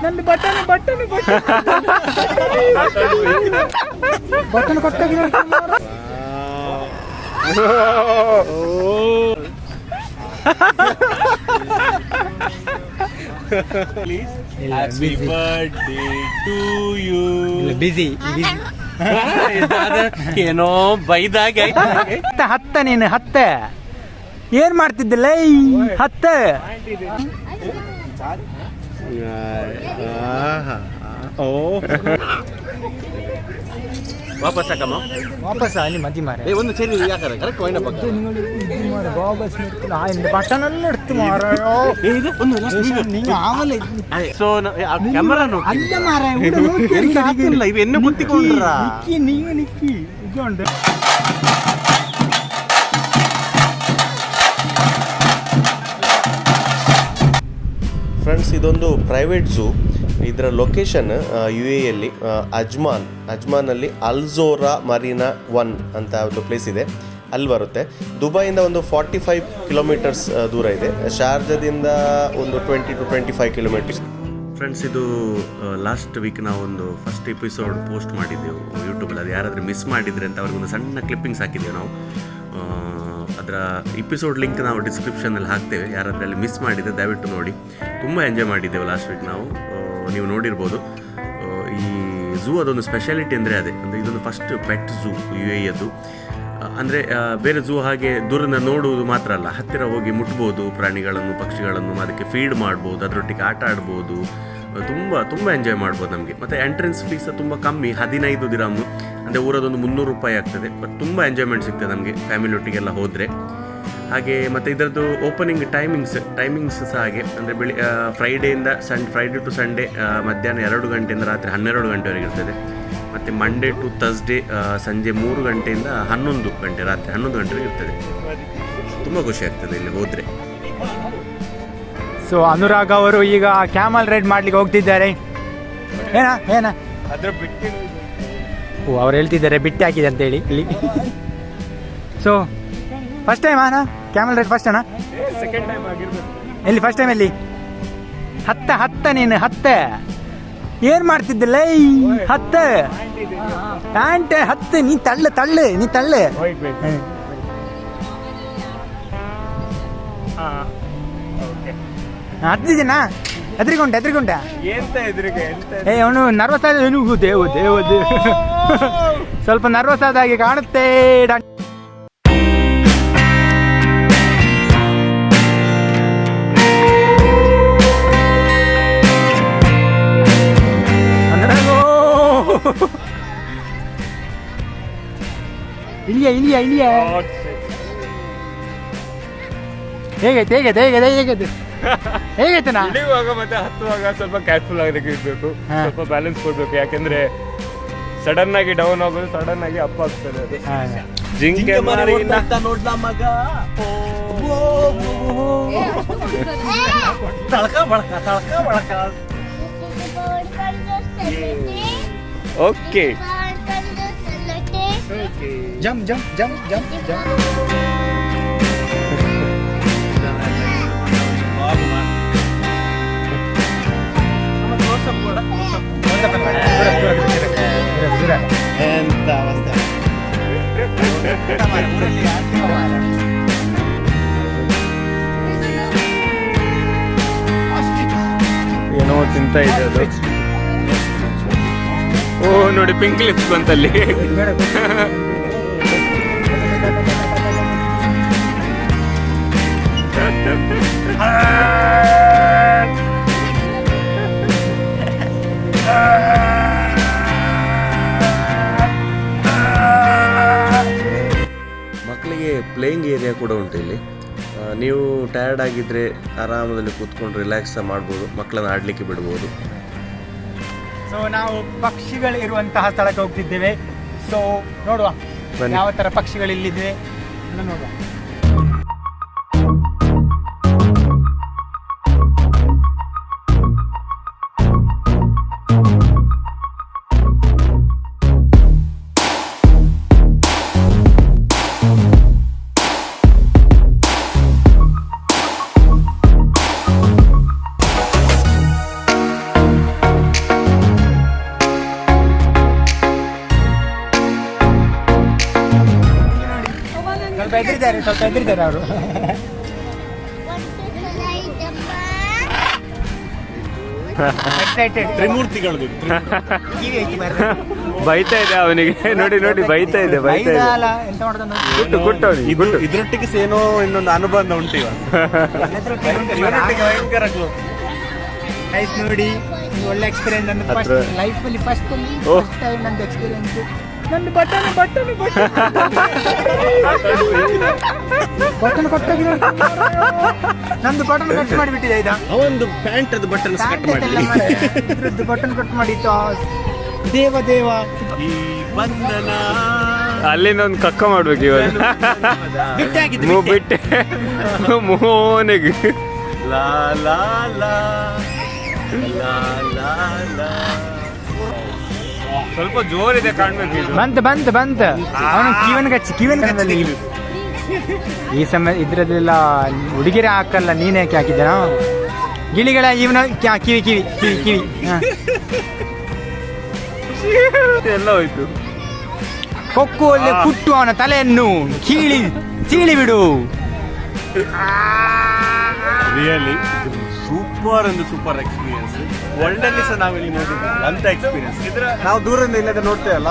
ನಂದು ಬಟನ್ ಕೊಟ್ಟಾಗಿಲ್ಲ. Happy birthday to you. ಬಿಸಿ ಏನೋ ಬೈದಾಗೆ ಹತ್ತ ನೀನು ಹತ್ತ ಏನ್ ಮಾಡ್ತಿದ್ದಿಲ್ಲ ಹತ್ತ ವಾಪಸ್ ಹಾಕಮ್ಮ ವಾಪಸ್ ಅಲ್ಲಿ ಮದಿ ಮಾರ ಒಂದು ಸರಿ ಯಾಕಂದ್ರೆ ಕರೆಕ್ಟ್ ವೈನ್ ಬಟನಲ್ಲಿ ಇಡ್ತು ಮಾರ ಸೊ ಕ್ಯಾಮರಾ ಅಲ್ಲ ಮಾರ ಇವೆನ್ನು ಗೊತ್ತಿಕೊಂಡ್ರ ನೀವು ನಿಕ್ಕಿ ಇದ್ಕೊಂಡು ಫ್ರೆಂಡ್ಸ್, ಇದೊಂದು ಪ್ರೈವೇಟ್ ಝೂ. ಇದರ ಲೊಕೇಶನ್ UAEಯಲ್ಲಿ ಅಜ್ಮಾನಲ್ಲಿ ಝೋರಾ ಮರೀನಾ 1 ಅಂತ ಒಂದು ಪ್ಲೇಸ್ ಇದೆ, ಅಲ್ಲಿ ಬರುತ್ತೆ. ದುಬೈಯಿಂದ ಒಂದು 45 ಕಿಲೋಮೀಟರ್ಸ್ ದೂರ ಇದೆ. ಶಾರ್ಜಾದಿಂದ ಒಂದು 20 to 25 ಕಿಲೋಮೀಟರ್ಸ್. ಫ್ರೆಂಡ್ಸ್, ಇದು ಲಾಸ್ಟ್ ವೀಕ್ ನಾವೊಂದು ಫಸ್ಟ್ ಎಪಿಸೋಡ್ ಪೋಸ್ಟ್ ಮಾಡಿದ್ದೆವು ಯೂಟ್ಯೂಬಲ್ಲಿ. ಅದು ಯಾರಾದರೂ ಮಿಸ್ ಮಾಡಿದರೆ ಅಂತ ಅವ್ರಿಗೊಂದು ಸಣ್ಣ ಕ್ಲಿಪ್ಪಿಂಗ್ಸ್ ಹಾಕಿದ್ದೇವೆ ನಾವು. ಅದರ ಎಪಿಸೋಡ್ ಲಿಂಕ್ ನಾವು ಡಿಸ್ಕ್ರಿಪ್ಷನಲ್ಲಿ ಹಾಕ್ತೇವೆ. ಯಾರಾದರೂ ಅಲ್ಲಿ ಮಿಸ್ ಮಾಡಿದರೆ ದಯವಿಟ್ಟು ನೋಡಿ. ತುಂಬ ಎಂಜಾಯ್ ಮಾಡಿದ್ದೇವೆ ಲಾಸ್ಟ್ ವೀಕ್ ನಾವು. ನೀವು ನೋಡಿರ್ಬೋದು. ಈ ಝೂ ಅದೊಂದು ಸ್ಪೆಷಾಲಿಟಿ ಅಂದರೆ ಅಂದರೆ ಇದೊಂದು ಫಸ್ಟ್ ಪೆಟ್ ಝೂ UAEಯದ್ದು. ಅಂದರೆ ಬೇರೆ ಝೂ ಹಾಗೆ ದೂರದಿಂದ ನೋಡುವುದು ಮಾತ್ರ ಅಲ್ಲ, ಹತ್ತಿರ ಹೋಗಿ ಮುಟ್ಬೋದು ಪ್ರಾಣಿಗಳನ್ನು, ಪಕ್ಷಿಗಳನ್ನು, ಅದಕ್ಕೆ ಫೀಡ್ ಮಾಡ್ಬೋದು, ಅದರೊಟ್ಟಿಗೆ ಆಟ ಆಡ್ಬೋದು. ತುಂಬ ಎಂಜಾಯ್ ಮಾಡ್ಬೋದು ನಮಗೆ. ಮತ್ತು ಎಂಟ್ರೆನ್ಸ್ ಫೀಸ್ ತುಂಬ ಕಮ್ಮಿ, 15 ದಿರಾಮು, ಅಂದರೆ ಊರದೊಂದು 300 ರೂಪಾಯಿ ಆಗ್ತದೆ. ಬಟ್ ತುಂಬ ಎಂಜಾಯ್ಮೆಂಟ್ ಸಿಗ್ತದೆ ನಮಗೆ ಫ್ಯಾಮಿಲಿ ಒಟ್ಟಿಗೆಲ್ಲ ಹೋದರೆ. ಹಾಗೆ ಮತ್ತು ಇದರದ್ದು ಓಪನಿಂಗ್ ಟೈಮಿಂಗ್ಸ್ ಸಹ ಹಾಗೆ. ಅಂದರೆ ಫ್ರೈಡೇ ಟು ಸಂಡೇ ಮಧ್ಯಾಹ್ನ 2 ಗಂಟೆಯಿಂದ ರಾತ್ರಿ 12 ಗಂಟೆವರೆಗೆ ಇರ್ತದೆ. ಮತ್ತು ಮಂಡೇ ಟು ಥರ್ಸ್ಡೇ ಸಂಜೆ 3 ಗಂಟೆಯಿಂದ 11 ಗಂಟೆ, ರಾತ್ರಿ 11 ಗಂಟೆವರೆಗೆ ಇರ್ತದೆ. ತುಂಬ ಖುಷಿ ಆಗ್ತದೆ ಇಲ್ಲಿ ಹೋದರೆ. ಸೊ ಅನುರಾಗ್ ಅವರು ಈಗ ಕ್ಯಾಮಲ್ ರೈಡ್ ಮಾಡ್ಲಿಕ್ಕೆ ಹೋಗ್ತಿದ್ದಾರೆ. ಏನ ಅವ್ರು ಹೇಳ್ತಿದ್ದಾರೆ ಬಿಟ್ಟು ಹಾಕಿದೆ ಅಂತೇಳಿ ಇಲ್ಲಿ. So first time camel ride first second time ಆಗಿರ್ಬೇಕು. ಎಲ್ಲಿ ಫಸ್ಟ್ ಟೈಮ್ ಎಲ್ಲಿ? ಹತ್ತ ನೀನು ಹತ್ತ ಏನ್ ಮಾಡ್ತಿದ್ದಿಲ್ಲ ಹತ್ತ ಪ್ಯಾಂಟ್ ಹತ್ತು ನೀ ತಳ್ಳು ಹತ್ತಿದ್ದೀನಾ? ಹೆದ್ರಿಕೊಂಡ ಅವನು ನರ್ವಸ್ ಆದ ದೇವು ಸ್ವಲ್ಪ ನರ್ವಸ್ ಆದ ಹಾಗೆ ಕಾಣುತ್ತೆ. ಇಳಿಯ ಹೇಗೈತೆ ನಾ ಇಳಿಯುವಾಗ ಮತ್ತೆ ಹತ್ತುವಾಗ ಸ್ವಲ್ಪ ಕೇರ್ಫುಲ್ ಆಗಿರ್ಬೇಕು, ಸ್ವಲ್ಪ ಬ್ಯಾಲೆನ್ಸ್ ಕೊಡ್ಬೇಕು. ಯಾಕೆಂದ್ರೆ ಸಡನ್ ಆಗಿ ಡೌನ್ ಆಗೋದು, ಸಡನ್ ಆಗಿ ಅಪ್ ಆಗ್ತದೆ ಅದು. ಜಿಂಕೆ ನೋಡ್ಲಾ ಮಗ, ತಳಕ ಬಳಕ. ಓಕೆ, ಜಂಪ್ ಎಂತ ಅವಸ್ಥೆ. ಏನೋ ತಿಂತ ಇದೆ ಅದು. ಓ ನೋಡಿ, ಪಿಂಕ್ ಲಿಪ್ಸ್ ಬಂತಲ್ಲಿ. ಮಕ್ಕಳಿಗೆ ಪ್ಲೇಯಿಂಗ್ ಏರಿಯಾ ಕೂಡ ಉಂಟು ಇಲ್ಲಿ. ನೀವು ಟಯರ್ಡ್ ಆಗಿದ್ದರೆ ಆರಾಮದಲ್ಲಿ ಕೂತ್ಕೊಂಡು ರಿಲ್ಯಾಕ್ಸ್ ಮಾಡ್ಬೋದು, ಮಕ್ಕಳನ್ನು ಆಡಲಿಕ್ಕೆ ಬಿಡ್ಬೋದು. ಸೊ ನಾವು ಪಕ್ಷಿಗಳಿರುವಂತಹ ಸ್ಥಳಕ್ಕೆ ಹೋಗ್ತಿದ್ದೇವೆ. ಸೊ ನೋಡುವ ಯಾವ ಥರ ಪಕ್ಷಿಗಳಿಲ್ಲಿದೆ ನೋಡುವ. ಹೆದರಿದ್ದಾರೆ ಅವರು. ತ್ರಿಮೂರ್ತಿಗಳು ಬೈತಾ ಇದೆ ಅವನಿಗೆ. ನೋಡಿ ಬೈತಾ ಇದೆ. ಇದ್ರೊಟ್ಟಿಗೆ ಏನೋ ಇನ್ನೊಂದು ಅನುಬಂಧ ಉಂಟು ನೋಡಿ. ಒಳ್ಳೆ ಎಕ್ಸ್ಪೀರಿಯನ್ಸ್. ನನ್ನ ಲೈಫಲ್ಲಿ ಫಸ್ಟ್ ಟೈಮ್ ನಂದು ಎಕ್ಸ್ಪೀರಿಯನ್ಸ್. ನನ್ನ ಬಟನ್ ಕೊಟ್ಟೋಗಿದೆ. ನಂದು ಬಟನ್ ಕಟ್ ಮಾಡಿಬಿಟ್ಟಿದೆ. ಇದು ಅವೊಂದು ಪ್ಯಾಂಟ್ ಅದು ಬಟನ್ ಬಟನ್ ಕಟ್ ಮಾಡಿತ್ತು. ದೇವ ಈ ಬಂಧನ ಅಲ್ಲಿಂದ ಒಂದು ಕಕ್ಕ ಮಾಡ್ಬೇಕು ಇವಾಗ. ಬಿಟ್ಟೆ ಮೋನೆಗೆ ಲಾ ಲಾ ಲಾ ಲಾ ಲಾ ಲಾ. ಸ್ವಲ್ಪ ಜೋರಿದೆ ಕಾಣ್ಬೇಕು ಇದು. ಬಂತ ಅವನು ಕಿವನ್ ಕಚ್ಚಿ ಈ ಸಮಯ ಇದ್ರಲ್ಲೆಲ್ಲ ಹುಡುಗಿರೆ ಹಾಕಲ್ಲ. ನೀನ್ ಯಾಕೆ ಹಾಕಿದ್ದೀನ? ಗಿಳಿಗಳ ಇವನ ಕಿವಿ ಎಲ್ಲ ಹೋಯ್ತು. ಕೊಕ್ಕು ಅಲ್ಲೇ ಕುಟ್ಟು ಅವನ ತಲೆಯನ್ನು ಚೀಳಿ ಬಿಡು. Really super experience. ವರ್ಲ್ಡಲ್ಲಿ ಸಹ ನಾವಿಲ್ಲಿ ನೋಡಿದ್ವಿ ಅಂತ ಎಕ್ಸ್ಪೀರಿಯನ್ಸ್. ನಾವು ದೂರದಿಂದ ಇಲ್ಲದೆ ನೋಡ್ತೇವಲ್ಲ,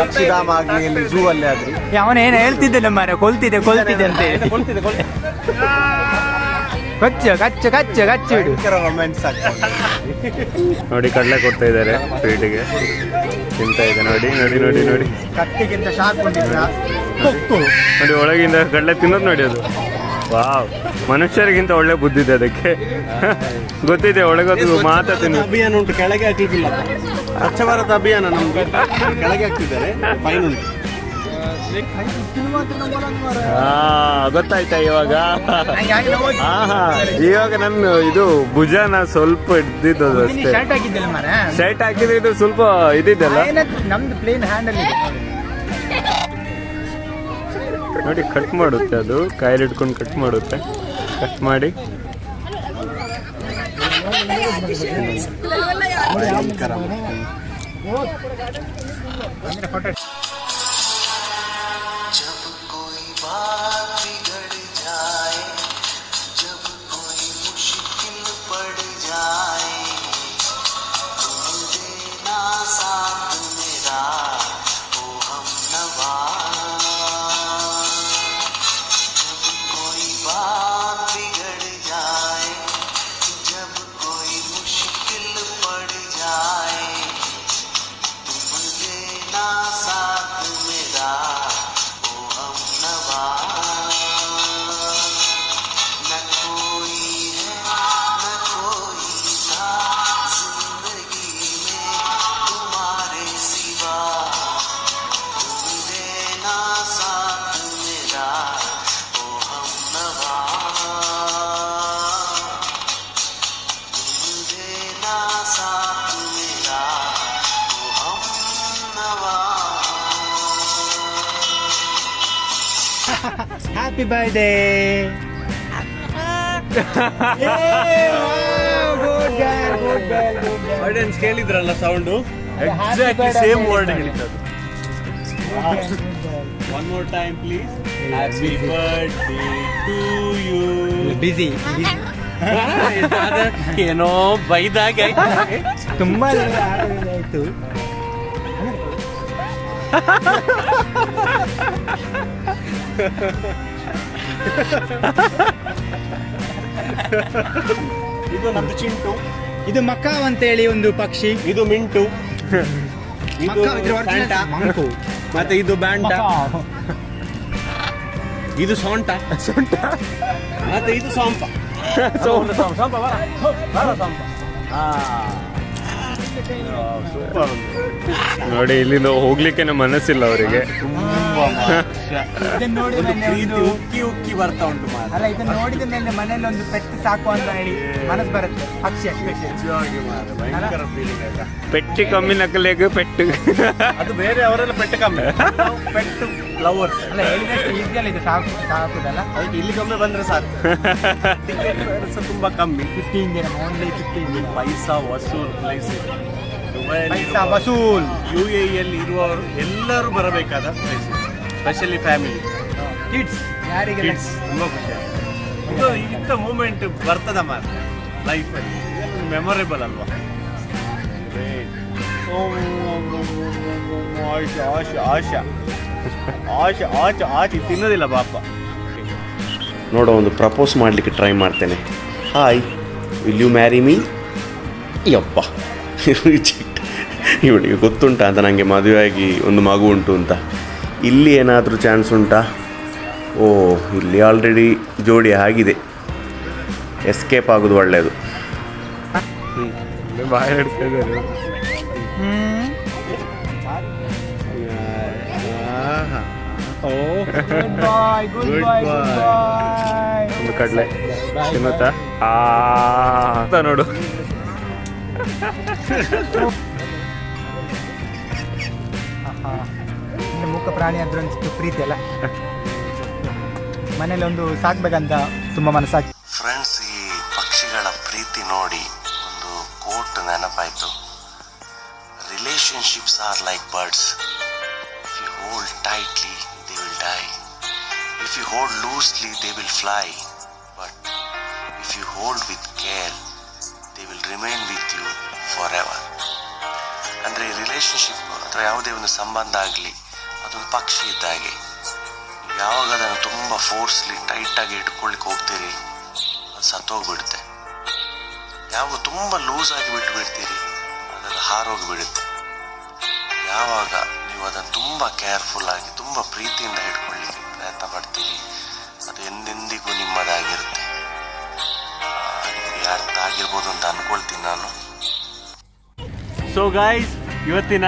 ಪಕ್ಷಿಧಾಮ ಆಗಲಿ ಇಲ್ಲಿ ಝೂ ಅಲ್ಲೇ ಆದ್ರಿ. ಅವನೇನು ಹೇಳ್ತಿದ್ದೆ ಮಾರ, ಕೊಲ್ತಿದೆ ಅಂತ ಹೇಳಿ. ಕಚ್ಚ ಬಿಡು. ರೊಮ್ಯಾನ್ಸ್ ಆಗ್ತದೆ. ನೋಡಿ ಕಡಲೆ ಕೊಡ್ತಾ ಇದ್ದಾರೆ ಸ್ವೀಟಿಗೆ. ತಿಂತ ಇದೆ ನೋಡಿ. ಕತ್ತಿಗಿಂತ ಶಾಕ್ ಬಂದಿದ್ರ ನೋಡಿ ಒಳಗಿಂದ ಕಡಲೆ ತಿನ್ನೋದು ನೋಡಿ. ಅದು ವಾವ್, ಮನುಷ್ಯರಿಗಿಂತ ಒಳ್ಳೆ ಬುದ್ಧಿ ಇದೆ ಅದಕ್ಕೆ. ಗೊತ್ತಿದೆ ಒಳಗೋದು ಮಾತಾ ತಿನ್ನು. ಅಭಿಯಾನ ಉಂಟು, ಕೆಳಗೆ ಹಾಕ್ಲಿಕ್ಕಿಲ್ಲ. ಸ್ವಚ್ಛ ಭಾರತ ಅಭಿಯಾನ ನಮ್ಗೆ ಕೆಳಗೆ ಹಾಕ್ತಿದ್ದಾರೆ. ಫೈನ್ ಉಂಟು. ಗೊತ್ತಾಯ್ತಾ ಇವಾಗ? ಇವಾಗ ನನ್ನ ಇದು ಭುಜನ ಸ್ವಲ್ಪ ಹಿಡ್ದಿದ್ದು ಅಷ್ಟೇ. ಶರ್ಟ್ ಹಾಕಿದ್ರೆ ಇದು ಸ್ವಲ್ಪ ಇದಿದ್ದಲ್ಲ. ನಮ್ದು ಪ್ಲೇನ್ ಹ್ಯಾಂಡಲ್ ಇದೆ ನೋಡಿ. ಕಟ್ ಮಾಡುತ್ತೆ ಅದು, ಕಾಯಿಲ್ ಇಟ್ಕೊಂಡು ಕಟ್ ಮಾಡುತ್ತೆ. ಕಟ್ ಮಾಡಿ Happy birthday! ಆಡಿಯನ್ಸ್ ಕೇಳಿದ್ರಲ್ಲ ಸೌಂಡು, ಎಕ್ಸಾಕ್ಟ್ಲಿ ಸೇಮ್ ವರ್ಡ್ ಹೇಳಿದ್ದು. One more time please. Happy birthday to you. ಬಿಸಿ ಏನೋ ಬೈದಾಗ ತುಂಬಾ ಆಯ್ತು. ಇದು ನಮ್ದು ಚಿಂಟು. ಇದು ಮಕಾವ್ ಅಂತೇಳಿ ಒಂದು ಪಕ್ಷಿ. ಇದು ಮಿಂಟು. ಇದು ಫ್ಯಾಂಟಾ. ಮತ್ತೆ ಇದು ಬ್ಯಾಂಟ. ಇದು ಸೊಂಟ. ಮತ್ತೆ ಇದು ಸೋಂಪ. ನೋಡಿ ಇಲ್ಲಿಂದ ಹೋಗ್ಲಿಕ್ಕೆ ಮನಸ್ಸಿಲ್ಲ ಅವರಿಗೆ. ಉಕ್ಕಿ ಉಕ್ಕಿ ಬರ್ತಾ ಉಂಟು. ಅಲ್ಲ, ಇದನ್ನ ನೋಡಿದ ಮೇಲೆ ಮನೇಲಿ ಒಂದು ಪೆಟ್ಟು ಸಾಕು ಅಂತ ಹೇಳಿ ಮನಸ್ಸು ಬರುತ್ತೆ. ಪಕ್ಷಿ ಭಯಂಕರ ಫೀಲಿಂಗ್ ಆಯ್ತಾ. ಪೆಟ್ಟಿ ಕಮ್ಮಿ ನಕಲೇಗ ಪೆಟ್ಟು. ಅದು ಬೇರೆ, ಅವರೆಲ್ಲ ಪೆಟ್ಟು ಕಮ್ಮಿ. ಪೆಟ್ಟು ಲವರ್ಸ್ ಅಲ್ಲ, ಹೇಳಿದಷ್ಟು ಈಸಿಯಲ್ಲ ಇದು ಸಾಕುದಲ್ಲ. ಅದಕ್ಕೆ ಇಲ್ಲಿ ಕಮ್ಮಿ ಬಂದ್ರೆ ಸಾಕು. ಟಿಕೆಟ್ ತುಂಬಾ ಕಮ್ಮಿ. 15 ದಿನ, ಓನ್ಲಿ 15 ದಿನ. ಪೈಸಾ ವಸೂಲ್ ಪ್ಲೇಸ್ ಇದೆ. ಪೈಸಾ ವಸೂಲ್. UAE ಯಲ್ಲಿ ಇರುವವರು ಎಲ್ಲರೂ ಬರಬೇಕಾದ ಪ್ಲೇಸ್, ಸ್ಪೆಷಲಿ ಫ್ಯಾಮಿಲಿ. ಕಿಡ್ಸ್ ಯಾರಿಗೆಲ್ಲ ತುಂಬಾ ಖುಷಿ ಇದು ಇಂಥ ಮೂಮೆಂಟ್ ಬರ್ತದ ಮಾತ್ರ ಲೈಫಲ್ಲಿ ಮೆಮೊರೇಬಲ್ ಅಲ್ವಾ. ಆಶಾ ಆಶಾ ಆಶಾ ಆಶಾ ಆಶಾ ಆಶಿ ತಿನ್ನೋದಿಲ್ಲ ಪಾಪ. ನೋಡೋ ಒಂದು ಪ್ರಪೋಸ್ ಮಾಡಲಿಕ್ಕೆ ಟ್ರೈ ಮಾಡ್ತೇನೆ. Hi, will you marry me? ಯಪ್ಪ ಇವನಿಗೆ ಗೊತ್ತುಂಟಾ ಅಂತ ನನಗೆ ಮದುವೆಯಾಗಿ ಒಂದು ಮಗು ಉಂಟು ಅಂತ. ಇಲ್ಲಿ ಏನಾದರೂ ಚಾನ್ಸ್ ಉಂಟಾ? ಓ, ಇಲ್ಲಿ ಆಲ್ರೆಡಿ ಜೋಡಿ ಆಗಿದೆ. ಎಸ್ಕೇಪ್ ಆಗೋದು ಒಳ್ಳೆಯದು. ಬಾಯ್ ಹಿಡ್ತಿದ್ದಾರೆ. ಒಂದು ಕಡಲೆ ತಿನ್ನುತ್ತಾ ನೋಡು. ಮೂಕ ಪ್ರಾಣಿ ಅಂದ್ರೆ ಒಂದಿಷ್ಟು ಪ್ರೀತಿ ಅಲ್ಲ. ಮನೇಲಿ ಒಂದು ಸಾಕ್ಬೇಕಂತ ತುಂಬ ಮನಸ್ಸಾಗಿ. ಫ್ರೆಂಡ್ಸ್, ಈ ಪಕ್ಷಿಗಳ ಪ್ರೀತಿ ನೋಡಿ ಒಂದು ಕೋಟ್ ನೆನಪಾಯಿತು. Relationships are like birds. If you hold tightly they will die. If you hold loosely they will fly. But if you hold with care they will remain with you for ever. ಅಂದರೆ relationship ಅಥವಾ ಯಾವುದೇ ಒಂದು ಸಂಬಂಧ ಆಗಲಿ ಅದೊಂದು ಪಕ್ಷಿ ಇದ್ದ ಹಾಗೆ. ಯಾವಾಗ ಅದನ್ನು ತುಂಬ ಫೋರ್ಸ್ಲಿ ಟೈಟಾಗಿ ಇಟ್ಕೊಳ್ಳಿಕ್ಕೆ ಹೋಗ್ತೀರಿ ಅದು ಸತ್ತೋಗ್ಬಿಡುತ್ತೆ. ಯಾವಾಗ ತುಂಬ ಲೂಸಾಗಿ ಬಿಟ್ಬಿಡ್ತೀರಿ ಅದೆಲ್ಲ ಹಾರೋಗಿಬಿಡುತ್ತೆ. ಯಾವಾಗ ನೀವು ಅದನ್ನು ತುಂಬ ಕೇರ್ಫುಲ್ಲಾಗಿ ತುಂಬ ಪ್ರೀತಿಯಿಂದ ಹಿಡ್ಕೊಳ್ಳಿಕ್ಕೆ ಪ್ರಯತ್ನ ಪಡ್ತೀರಿ ಅದು ಎಂದೆಂದಿಗೂ ನಿಮ್ಮದಾಗಿರುತ್ತೆ. ನಿಮಗೆ ಅರ್ಥ ಆಗಿರ್ಬೋದು ಅಂತ ಅಂದ್ಕೊಳ್ತೀನಿ ನಾನು. ಸೊ ಗಾಯ್ಸ್, ಇವತ್ತಿನ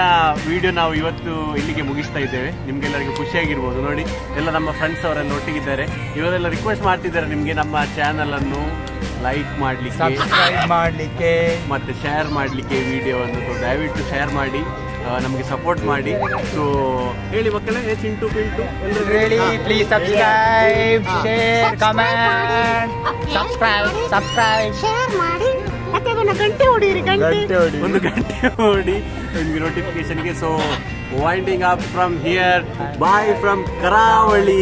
ವಿಡಿಯೋ ನಾವು ಇವತ್ತು ಇಲ್ಲಿಗೆ ಮುಗಿಸ್ತಾ ಇದ್ದೇವೆ. ನಿಮಗೆಲ್ಲರಿಗೂ ಖುಷಿಯಾಗಿರ್ಬೋದು. ನೋಡಿ, ಎಲ್ಲ ನಮ್ಮ ಫ್ರೆಂಡ್ಸ್ ಅವರೆಲ್ಲ ಒಟ್ಟಿಗಿದ್ದಾರೆ. ಇವರೆಲ್ಲ ರಿಕ್ವೆಸ್ಟ್ ಮಾಡ್ತಿದ್ದಾರೆ ನಿಮಗೆ ನಮ್ಮ ಚಾನಲನ್ನು ಲೈಕ್ ಮಾಡಲಿಕ್ಕೆ, ಸಬ್ಸ್ಕ್ರೈಬ್ ಮಾಡಲಿಕ್ಕೆ ಮತ್ತು ಶೇರ್ ಮಾಡಲಿಕ್ಕೆ ವಿಡಿಯೋವನ್ನು. ದಯವಿಟ್ಟು ಶೇರ್ ಮಾಡಿ, ನಮಗೆ ಸಪೋರ್ಟ್ ಮಾಡಿ. ಸೊ ಹೇಳಿ ಮಕ್ಕಳೇ, ಚಿಂಟು ಪಿಂಟು ಹೇಳಿ, please subscribe, share, comment, subscribe share ಮಾಡಿ ಮತ್ತೆ ಅದನ್ನ ಗಂಟೆ ಹೊಡೀರಿ. ಒಂದು ಗಂಟೆ ಹೊಡಿ ನಿಮಗೆ ನೋಟಿಫಿಕೇಶನ್ಗೆ. So winding up from here. Bye from ಕರಾವಳಿ.